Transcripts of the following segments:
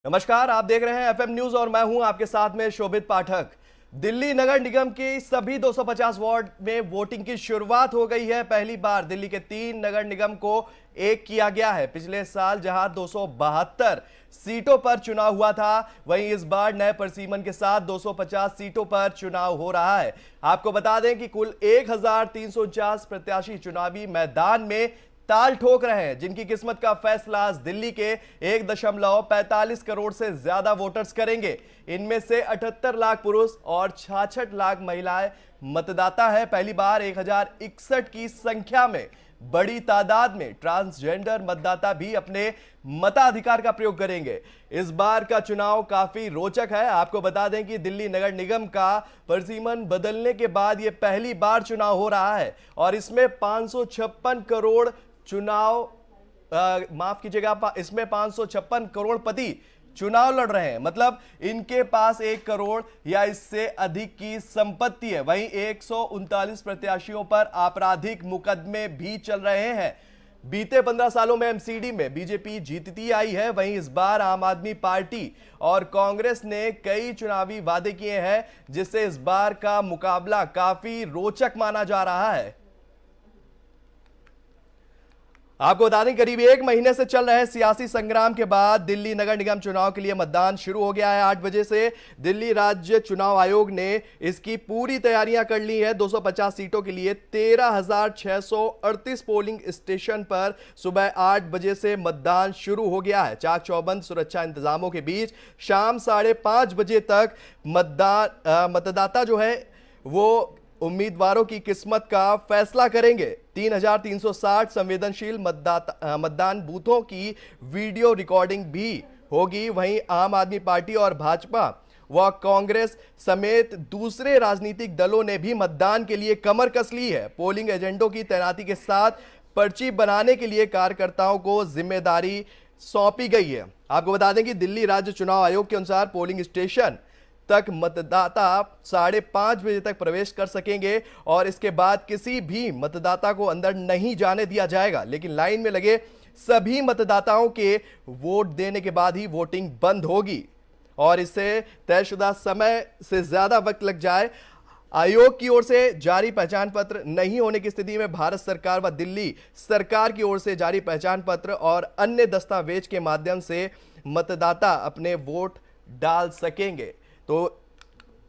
नमस्कार, आप देख रहे हैं एफएम न्यूज और मैं हूं आपके साथ में शोभित पाठक। दिल्ली नगर निगम की सभी 250 वार्ड में वोटिंग की शुरुआत हो गई है। पहली बार दिल्ली के 3 नगर निगम को एक किया गया है। पिछले साल जहां 272 सीटों पर चुनाव हुआ था, वहीं इस बार नए परिसीमन के साथ 250 सीटों पर चुनाव हो रहा है। आपको बता दें कि कुल 1349 प्रत्याशी चुनावी मैदान में ताल ठोक रहे हैं, जिनकी किस्मत का फैसला आज दिल्ली के 1.45 करोड़ से ज्यादा वोटर्स करेंगे। इनमें से 78 लाख पुरुष और 66 लाख महिलाएं मतदाता है। पहली बार 1061 की संख्या में बड़ी तादाद में ट्रांसजेंडर मतदाता भी अपने मताधिकार का प्रयोग करेंगे। इस बार का चुनाव काफी रोचक है। आपको बता दें कि दिल्ली नगर निगम का परिसीमन बदलने के बाद यह पहली बार चुनाव हो रहा है और इसमें 556 करोड़ माफ कीजिएगा, इसमें 556 करोड़पति चुनाव लड़ रहे हैं। मतलब इनके पास 1 करोड़ या इससे अधिक की संपत्ति है। वहीं 139 प्रत्याशियों पर आपराधिक मुकदमे भी चल रहे हैं। बीते 15 सालों में एमसीडी में बीजेपी जीतती आई है। वहीं इस बार आम आदमी पार्टी और कांग्रेस ने कई चुनावी वादे किए हैं, जिससे इस बार का मुकाबला काफी रोचक माना जा रहा है। आपको बता दें, करीब 1 महीने से चल रहे सियासी संग्राम के बाद दिल्ली नगर निगम चुनाव के लिए मतदान शुरू हो गया है। 8 बजे से दिल्ली राज्य चुनाव आयोग ने इसकी पूरी तैयारियां कर ली है। 250 सीटों के लिए 13,638 पोलिंग स्टेशन पर सुबह 8 बजे से मतदान शुरू हो गया है। चाक चौबंद सुरक्षा इंतजामों के बीच शाम 5:30 बजे तक मतदाता जो है वो उम्मीदवारों की किस्मत का फैसला करेंगे। 3,360 संवेदनशील मतदान बूथों की वीडियो रिकॉर्डिंग भी होगी। वहीं आम आदमी पार्टी और भाजपा व कांग्रेस समेत दूसरे राजनीतिक दलों ने भी मतदान के लिए कमर कस ली है। पोलिंग एजेंटों की तैनाती के साथ पर्ची बनाने के लिए कार्यकर्ताओं को जिम्मेदारी सौंपी गई है। आपको बता दें कि दिल्ली राज्य चुनाव आयोग के अनुसार पोलिंग स्टेशन तक मतदाता 5:30 बजे तक प्रवेश कर सकेंगे और इसके बाद किसी भी मतदाता को अंदर नहीं जाने दिया जाएगा। लेकिन लाइन में लगे सभी मतदाताओं के वोट देने के बाद ही वोटिंग बंद होगी और इससे तयशुदा समय से ज्यादा वक्त लग जाए। आयोग की ओर से जारी पहचान पत्र नहीं होने की स्थिति में भारत सरकार व दिल्ली सरकार की ओर से जारी पहचान पत्र और अन्य दस्तावेज के माध्यम से मतदाता अपने वोट डाल सकेंगे। तो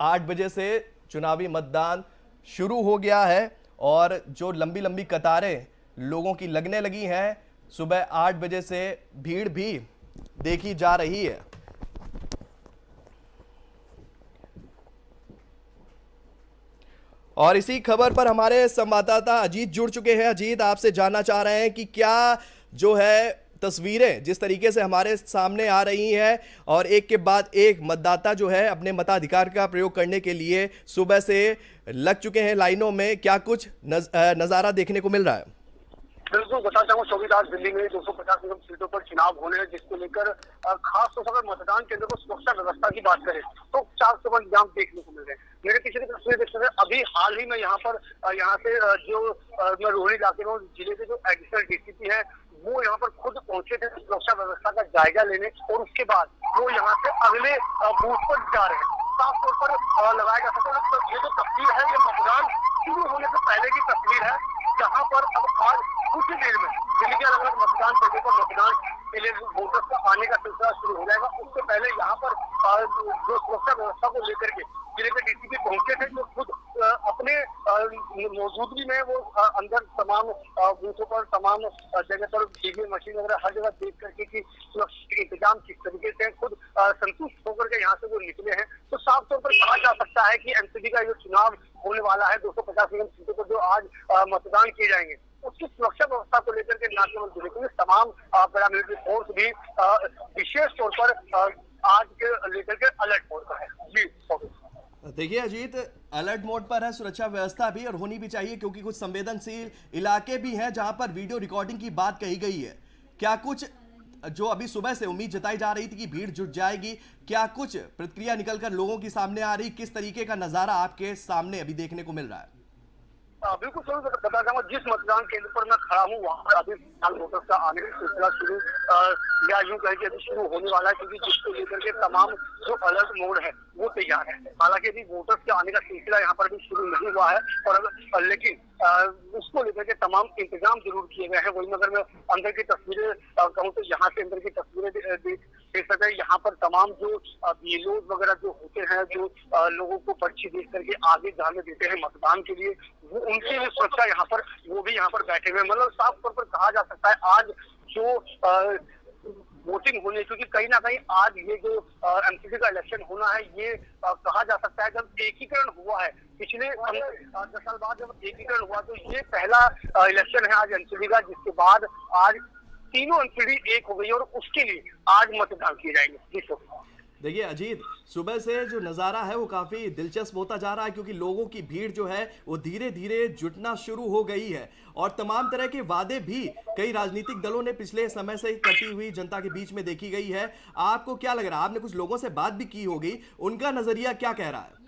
8 बजे से चुनावी मतदान शुरू हो गया है और जो लंबी लंबी कतारें लोगों की लगने लगी हैं, सुबह 8 बजे से भीड़ भी देखी जा रही है। और इसी खबर पर हमारे संवाददाता अजीत जुड़ चुके हैं। अजीत, आपसे जानना चाह रहे हैं कि क्या जो है तस्वीरें जिस तरीके से हमारे सामने आ रही हैं और एक के बाद एक मतदाता जो है अपने मताधिकार का प्रयोग करने के लिए सुबह से लग चुके हैं लाइनों में, क्या कुछ नजारा देखने को मिल रहा है? बिल्कुल बता चाहूँ शोभित, आज दिल्ली में 250 निगम सीटों पर चुनाव होने हैं, जिसको लेकर खास तौर पर मतदान केंद्र को सुरक्षा व्यवस्था की बात करें तो 400 इंतजाम देखने को मिल रहे हैं। मेरे पीछे की तस्वीर देख सकते हैं। अभी हाल ही में यहाँ से जो मैं रोहरी इलाके में जिले के जो एडिशनल डीसीपी है वो यहाँ पर खुद पहुंचे थे सुरक्षा व्यवस्था का जायजा लेने और उसके बाद वो यहाँ से अगले बूथ पर जा रहे हैं। साफ तौर पर लगाया जा सकता है तो ये जो तस्वीर है ये मतदान शुरू होने से पहले की तस्वीर है, जहाँ पर अब आज कुछ ही देर में दिल्ली के अलग अलग मतदान केंद्रों पर मतदान के लिए वोटर्स का आने का सिलसिला शुरू हो जाएगा। उससे पहले यहाँ पर जो सुरक्षा व्यवस्था को लेकर के जिले के डीसीपी पहुंचे थे, जो खुद अपने मौजूदगी में वो अंदर तमाम बूथों पर तमाम जगह पर ईवीएम मशीन वगैरह हर जगह देख करके कि सुरक्षा इंतजाम किस तरीके से खुद संतुष्ट होकर के यहाँ से वो निकले हैं। तो साफ तौर पर कहा जा सकता है कि एमसीडी का जो चुनाव होने वाला है 250 निगम सीटों पर जो आज मतदान किए जाएंगे, उसकी सुरक्षा व्यवस्था को लेकर के न केवल जिले के तमाम पैरामिलिट्री फोर्स भी विशेष तौर पर आज के लेकर के अलर्ट मोड पर है। जी देखिए अजीत, अलर्ट मोड पर है सुरक्षा व्यवस्था भी, और होनी भी चाहिए क्योंकि कुछ संवेदनशील इलाके भी हैं जहां पर वीडियो रिकॉर्डिंग की बात कही गई है। क्या कुछ जो अभी सुबह से उम्मीद जताई जा रही थी कि भीड़ जुट जाएगी, क्या कुछ प्रतिक्रिया निकलकर लोगों की सामने आ रही? किस तरीके का नजारा आपके सामने अभी देखने को मिल रहा है? बिल्कुल सही बता चाहूंगा, जिस मतदान केंद्र पर मैं खड़ा हूँ वहाँ पर अभी फिलहाल वोटर्स का आने का सिलसिला शुरू या यूं कहें कि अभी शुरू होने वाला है, क्योंकि जिसको लेकर के तमाम जो अलर्ट मोड है वो तैयार है। हालांकि अभी वोटर्स के आने का सिलसिला यहाँ पर भी शुरू नहीं हुआ है, और लेकिन उसको लेकर के तमाम इंतजाम जरूर किए गए हैं। वही अगर मैं अंदर की तस्वीरें कहूँ तो यहाँ से अंदर की तस्वीरें देख सकते हैं। यहाँ पर तमाम जो बीएलओ वगैरह जो होते हैं, जो लोगों को पर्ची देख करके आगे जाने देते हैं मतदान के लिए, वो उनकी भी सुरक्षा यहाँ पर, वो भी यहाँ पर बैठे हुए। मतलब साफ तौर पर कहा जा सकता है आज जो वोटिंग होनी है, क्योंकि कहीं ना कहीं आज ये जो एमसीडी का इलेक्शन होना है, ये कहा जा सकता है जब एकीकरण हुआ है पिछले 10 साल बाद, जब एकीकरण हुआ तो ये पहला इलेक्शन है आज एमसीडी का, जिसके बाद आज तीनों एमसीडी एक हो गई और उसके लिए आज मतदान किए जाएंगे। जी सर। देखिए अजीत, सुबह से जो नज़ारा है वो काफ़ी दिलचस्प होता जा रहा है, क्योंकि लोगों की भीड़ जो है वो धीरे धीरे जुटना शुरू हो गई है और तमाम तरह के वादे भी कई राजनीतिक दलों ने पिछले समय से करती हुई जनता के बीच में देखी गई है। आपको क्या लग रहा है, आपने कुछ लोगों से बात भी की होगी, उनका नजरिया क्या कह रहा है?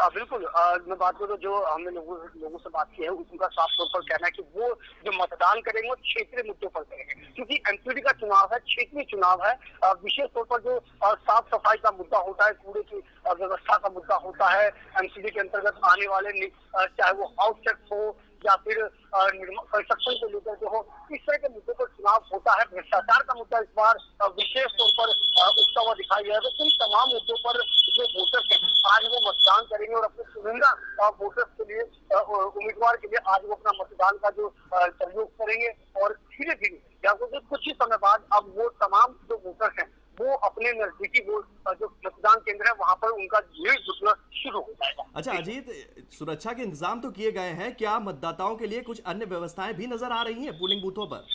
बिल्कुल, मैं बात करूँ जो हमने लोगों से बात की है, उनका साफ तौर पर कहना है कि वो जो मतदान करेंगे वो क्षेत्रीय मुद्दों पर करेंगे, क्योंकि एमसीडी का चुनाव है, क्षेत्रीय चुनाव है। विशेष तौर पर जो साफ सफाई का मुद्दा होता है, कूड़े की व्यवस्था का मुद्दा होता है, एमसीडी के अंतर्गत आने वाले चाहे वो हाउस टैक्स हो या फिर कंस्ट्रक्शन को लेकर जो हो, इस तरह के मुद्दों पर चुनाव होता है। भ्रष्टाचार का मुद्दा इस बार विशेष तौर पर उठता हुआ दिखाई दिया है। तो इन तमाम मुद्दों पर जो वोटर्स हैं आज वो मतदान करेंगे और अपने चुनिंदा वोटर्स के लिए, उम्मीदवार के लिए आज वो अपना मतदान का जो प्रयोग करेंगे, और धीरे धीरे या कुछ ही समय बाद अब वो तमाम जो वोटर्स हैं वो अपने नजदीकी वो जो मतदान केंद्र है वहां पर उनका भीड़ जुटना शुरू हो जाएगा। अच्छा अजीत, सुरक्षा के इंतजाम तो किए गए हैं, क्या मतदाताओं के लिए कुछ अन्य व्यवस्थाएं भी नजर आ रही हैं पोलिंग बूथों पर?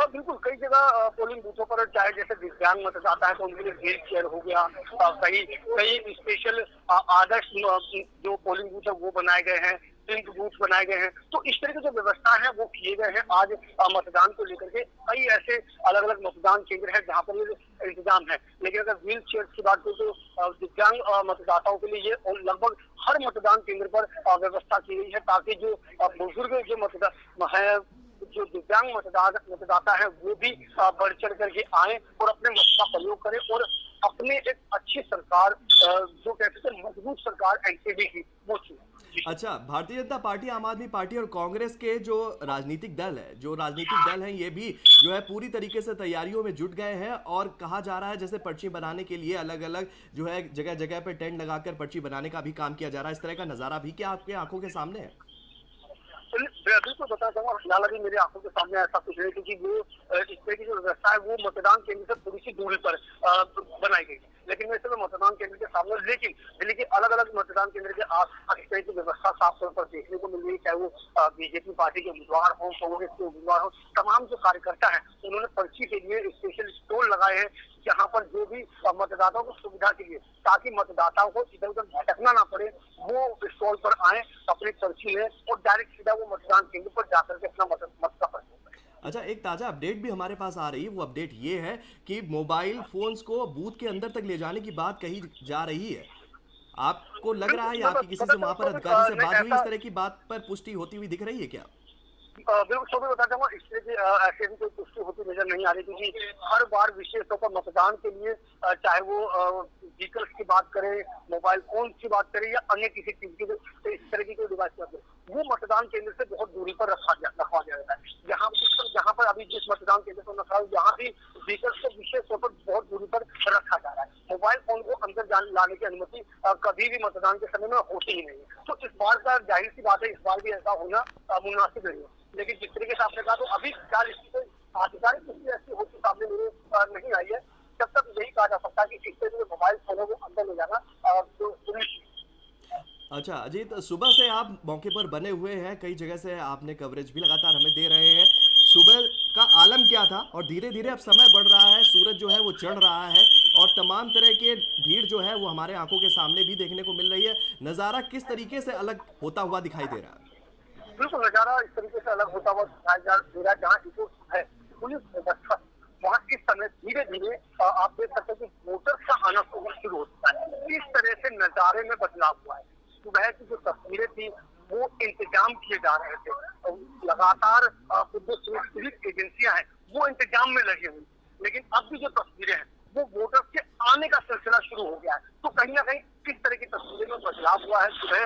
बिल्कुल, कई जगह पोलिंग बूथों पर चाहे जैसे दिव्यांग मतदाता है तो उनके लिए व्हील चेयर हो गया, कई स्पेशल आदर्श जो पोलिंग बूथ है वो बनाए गए हैं, पिंक बूथ बनाए गए हैं। तो इस तरह की जो व्यवस्था है वो किए गए हैं। आज मतदान को लेकर के कई ऐसे अलग अलग मतदान केंद्र है जहाँ पर ये इंतजाम है। लेकिन अगर व्हील चेयर की बात करें तो दिव्यांग मतदाताओं के लिए ये लगभग हर मतदान केंद्र पर व्यवस्था की गई है, ताकि जो बुजुर्ग जो मतदाता है, जो दिव्यांग मतदाता है वो भी बढ़ चढ़ करके आए और अपने मत का प्रयोग करें और अपने एक अच्छी सरकार, जो कहते हैं मजबूत सरकार एनसीडी की, वो चुने। अच्छा, भारतीय जनता पार्टी, आम आदमी पार्टी और कांग्रेस के जो राजनीतिक दल हैं ये भी जो है पूरी तरीके से तैयारियों में जुट गए हैं, और कहा जा रहा है जैसे पर्ची बनाने के लिए अलग अलग जो है जगह जगह पे टेंट लगाकर पर्ची बनाने का भी काम किया जा रहा है। इस तरह का नजारा भी क्या आपके आंखों के सामने है? बिल्कुल बता चाहूंगा, फिलहाल अभी मेरे आंखों के सामने ऐसा कुछ नहीं, क्योंकि वो इस तरह की जो व्यवस्था है वो मतदान केंद्र से थोड़ी सी दूरी पर बनाई गई। लेकिन मैं इस समय मतदान केंद्र के सामने, लेकिन दिल्ली के अलग अलग मतदान केंद्र के आस इस तरह की व्यवस्था साफ तौर पर देखने को मिल रही है। चाहे वो बीजेपी पार्टी के उम्मीदवार हो, कांग्रेस के उम्मीदवार हो, तमाम जो कार्यकर्ता है उन्होंने पर्ची के लिए स्पेशल स्टॉल लगाए हैं, जहाँ पर जो भी मतदाताओं को सुविधा के लिए, ताकि मतदाताओं को इधर उधर भटकना ना पड़े, वो स्टॉल पर आए, अपनी पर्ची लें और डायरेक्ट सीधा वो मतदान केंद्र पर जाकर के अपना मत का प्रयोग करें। अच्छा, एक ताजा अपडेट भी हमारे पास आ रही है। वो अपडेट ये है कि मोबाइल फोन्स को बूथ के अंदर तक ले जाने की बात कही जा रही है। आपको लग रहा है या आपकी किसी से वहां पर अधिकारी से बात हुई, इस तरह की बात पर पुष्टि होती हुई दिख रही है क्या? बिल्कुल सो बता चाहूंगा, इसलिए कि ऐसे भी कोई पुष्टि होती नजर नहीं आ रही, क्योंकि हर बार विशेष तौर पर मतदान के लिए चाहे वो व्हीकल्स की बात करें, मोबाइल फोन की बात करें या अन्य किसी चीज की इस तरह की कोई डिवाइस की बात करें, वो मतदान केंद्र से बहुत दूरी पर रखा जाता है। जहाँ पर अभी जिस मतदान केंद्र पर रखा है यहाँ भी व्हीकल्स को विशेष तौर पर बहुत दूरी पर रखा जा रहा है। मोबाइल फोन को अंदर लाने की अनुमति कभी भी मतदान के समय में होती ही नहीं है। तो इस बार का जाहिर सी बात है, इस बार भी ऐसा होना मुनासिब नहीं है। लेकिन जिस तरीके से आपने कहा, तो अभी क्या इसकी आधिकारिक पुष्टि ऐसी होती सामने मेरे नहीं आई है। जब तक यही कहा जा सकता है कि किस तरह से मोबाइल फोन है वो अंदर ले जाना तो अच्छा अजीत, सुबह से आप मौके पर बने हुए हैं, कई जगह से आपने कवरेज भी लगातार हमें दे रहे हैं। सुबह का आलम क्या था और धीरे धीरे अब समय बढ़ रहा है, सूरज जो है वो चढ़ रहा है और तमाम तरह के भीड़ जो है वो हमारे आंखों के सामने भी देखने को मिल रही है। नज़ारा किस तरीके से अलग होता हुआ दिखाई दे रहा है? बिल्कुल, नजारा इस तरीके से अलग होता हुआ दिखाई दे रहा है। जहाँ इको है पुलिस व्यवस्था, वहाँ इस समय धीरे धीरे आप देख सकते हैं कि वोटर्स का आना शुरू होता है। इस तरह से नजारे में बदलाव हुआ है। सुबह की जो तस्वीरें थी वो इंतजाम किए जा रहे थे। लगातार जो पुलिस एजेंसियां हैं वो इंतजाम में लगी हुई, लेकिन अब भी जो तस्वीरें हैं वो वोटर्स के आने का सिलसिला शुरू हो गया है। तो कहीं ना कहीं किस तरह की तस्वीरें में बदलाव हुआ है। सुबह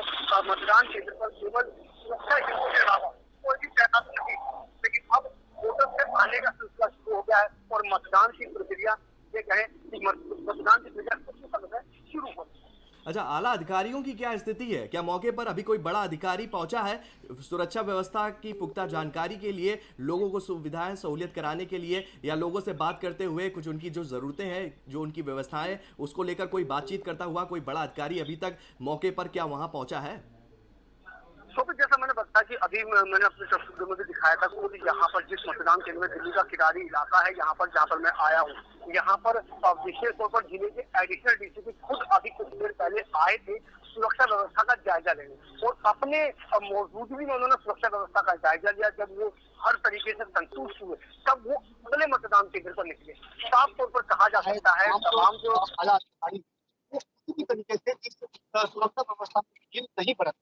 मतदान केंद्र पर केवल सुरक्षा एजेंसियों के अलावा कोई भी तैनात नहीं, लेकिन अब वोटर्स के आने का सिलसिला शुरू हो गया है और मतदान की प्रक्रिया, ये कहें कि मतदान की प्रक्रिया कुछ समय में शुरू हो गई। अच्छा, आला अधिकारियों की क्या स्थिति है? क्या मौके पर अभी कोई बड़ा अधिकारी पहुंचा है सुरक्षा व्यवस्था की पुख्ता जानकारी के लिए, लोगों को सुविधाएं सहूलियत कराने के लिए, या लोगों से बात करते हुए कुछ उनकी जो जरूरतें हैं, जो उनकी व्यवस्थाएं, उसको लेकर कोई बातचीत करता हुआ कोई बड़ा अधिकारी अभी तक मौके पर क्या वहां पहुंचा है? शोभित, जैसा मैंने बताया कि अभी मैंने अपने तस्वीरों में भी दिखाया था कि यहाँ पर जिस मतदान केंद्र में दिल्ली का किरारी इलाका है, यहाँ पर जहाँ पर मैं आया हूँ, यहाँ पर विशेष तौर पर जिले के एडिशनल डीसीपी खुद अभी कुछ देर पहले आए थे सुरक्षा व्यवस्था का जायजा लेने, और अपने मौजूदगी में उन्होंने सुरक्षा व्यवस्था का जायजा लिया। जब वो हर तरीके से संतुष्ट हुए तब वो अगले मतदान केंद्र पर निकले। साफ तौर पर कहा जा सकता है तमाम जो किसी भी तरीके से इस सुरक्षा व्यवस्था नहीं बरत,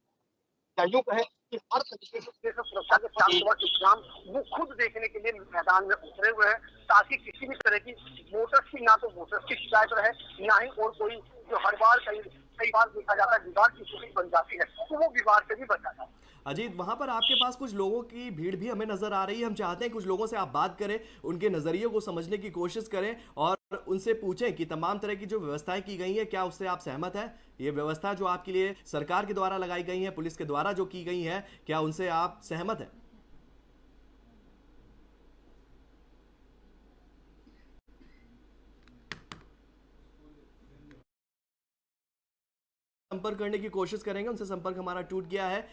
या यूं कहें कि हर तरीके से सुरक्षा के साथ इंतजाम वो खुद देखने के लिए मैदान में उतरे हुए हैं, ताकि किसी भी तरह की वोटर्स की, ना तो वोटर्स की शिकायत रहे, ना ही और कोई जो हर बार कई बार देखा जाता है विवाद की स्थिति बन जाती है, तो वो विवाद से भी बच जाता है। अजीत, वहां पर आपके पास कुछ लोगों की भीड़ भी हमें नजर आ रही है। हम चाहते हैं कुछ लोगों से आप बात करें, उनके नजरिए को समझने की कोशिश करें और उनसे पूछें कि तमाम तरह की जो व्यवस्थाएं की गई है, क्या उससे आप सहमत हैं? ये व्यवस्था जो आपके लिए सरकार के द्वारा लगाई गई है, पुलिस के द्वारा जो की गई है, क्या उनसे आप सहमत हैं? संपर्क करने की कोशिश करेंगे, उनसे संपर्क हमारा टूट गया है।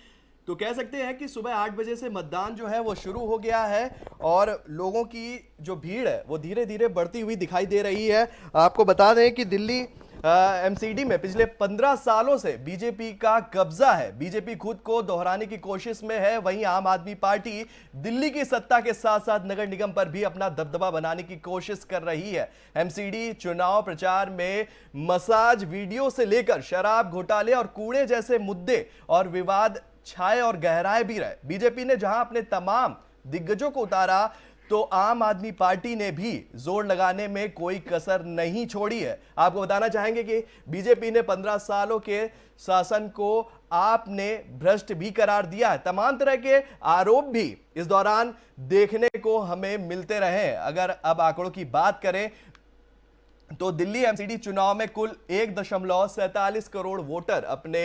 तो कह सकते हैं कि सुबह 8 बजे से मतदान जो है वो शुरू हो गया है और लोगों की जो भीड़ है वो धीरे धीरे बढ़ती हुई दिखाई दे रही है। आपको बता दें कि दिल्ली एमसीडी में पिछले 15 सालों से बीजेपी का कब्जा है। बीजेपी खुद को दोहराने की कोशिश में है, वहीं आम आदमी पार्टी दिल्ली की सत्ता के साथ साथ नगर निगम पर भी अपना दबदबा बनाने की कोशिश कर रही है। एमसीडी चुनाव प्रचार में मसाज वीडियो से लेकर शराब घोटाले और कूड़े जैसे मुद्दे और विवाद छाए और गहराए भी रहे। बीजेपी ने जहां अपने तमाम दिग्गजों को उतारा, तो आम आदमी पार्टी ने भी जोर लगाने में कोई कसर नहीं छोड़ी है। आपको बताना चाहेंगे कि बीजेपी ने 15 सालों के शासन को आपने भ्रष्ट भी करार दिया है। तमाम तरह के आरोप भी इस दौरान देखने को हमें मिलते रहे। अगर अब आंकड़ों की बात करें तो दिल्ली एमसीडी चुनाव में कुल 1.47 करोड़ वोटर अपने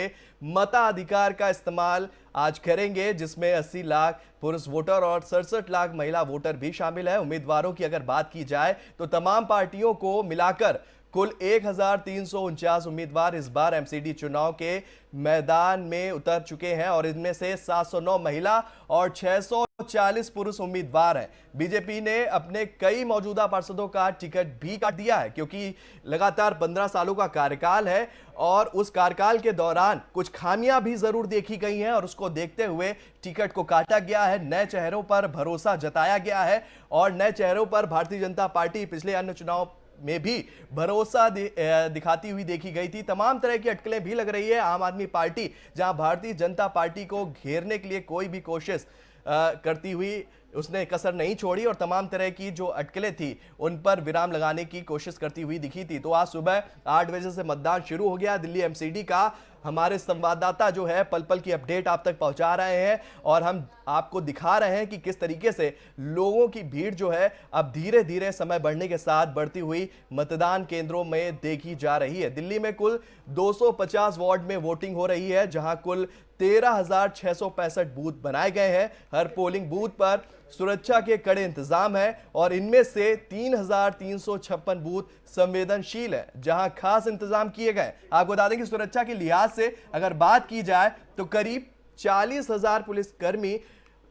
मताधिकार का इस्तेमाल आज करेंगे, जिसमें 80 लाख पुरुष वोटर और 67 लाख महिला वोटर भी शामिल है। उम्मीदवारों की अगर बात की जाए तो तमाम पार्टियों को मिलाकर कुल 1349 उम्मीदवार इस बार एमसीडी चुनाव के मैदान में उतर चुके हैं और इनमें से 709 महिला और 640 पुरुष उम्मीदवार हैं। बीजेपी ने अपने कई मौजूदा पार्षदों का टिकट भी काट दिया है, क्योंकि लगातार 15 सालों का कार्यकाल है और उस कार्यकाल के दौरान कुछ खामियां भी जरूर देखी गई हैं और उसको देखते हुए टिकट को काटा गया है। नए चेहरों पर भरोसा जताया गया है और नए चेहरों पर भारतीय जनता पार्टी पिछले अन्य चुनाव में भी भरोसा दिखाती हुई देखी गई थी। तमाम तरह की अटकलें भी लग रही है। आम आदमी पार्टी जहां भारतीय जनता पार्टी को घेरने के लिए कोई भी कोशिश करती हुई उसने कसर नहीं छोड़ी और तमाम तरह की जो अटकलें थी उन पर विराम लगाने की कोशिश करती हुई दिखी थी। तो आज सुबह 8 बजे से मतदान शुरू हो गया दिल्ली एमसीडी का। हमारे संवाददाता जो है पल पल की अपडेट आप तक पहुंचा रहे हैं और हम आपको दिखा रहे हैं कि किस तरीके से लोगों की भीड़ जो है अब धीरे धीरे समय बढ़ने के साथ बढ़ती हुई मतदान केंद्रों में देखी जा रही है। दिल्ली में कुल 250 वार्ड में वोटिंग हो रही है, जहां कुल 13,665 बूथ बनाए गए हैं। हर पोलिंग बूथ पर सुरक्षा के कड़े इंतजाम है और इनमें से 3,356 बूथ संवेदनशील है, जहां खास इंतजाम किए गए। आपको बता दें कि सुरक्षा के लिहाज से अगर बात की जाए तो करीब 40,000 पुलिसकर्मी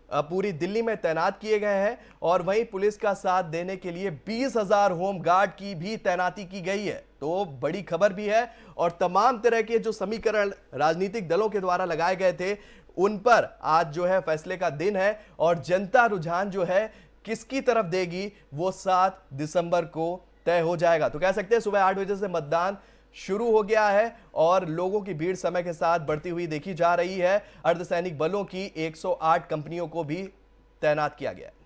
पूरी दिल्ली में तैनात किए गए हैं और वहीं पुलिस का साथ देने के लिए 20,000 होम गार्ड की भी तैनाती की गई है। तो बड़ी खबर भी है और तमाम तरह के जो समीकरण राजनीतिक दलों के द्वारा लगाए गए थे उन पर आज जो है फैसले का दिन है और जनता रुझान जो है किसकी तरफ देगी वो 7 दिसंबर को तय हो जाएगा। तो कह सकते हैं सुबह 8 बजे से मतदान शुरू हो गया है और लोगों की भीड़ समय के साथ बढ़ती हुई देखी जा रही है। अर्धसैनिक बलों की 108 कंपनियों को भी तैनात किया गया है।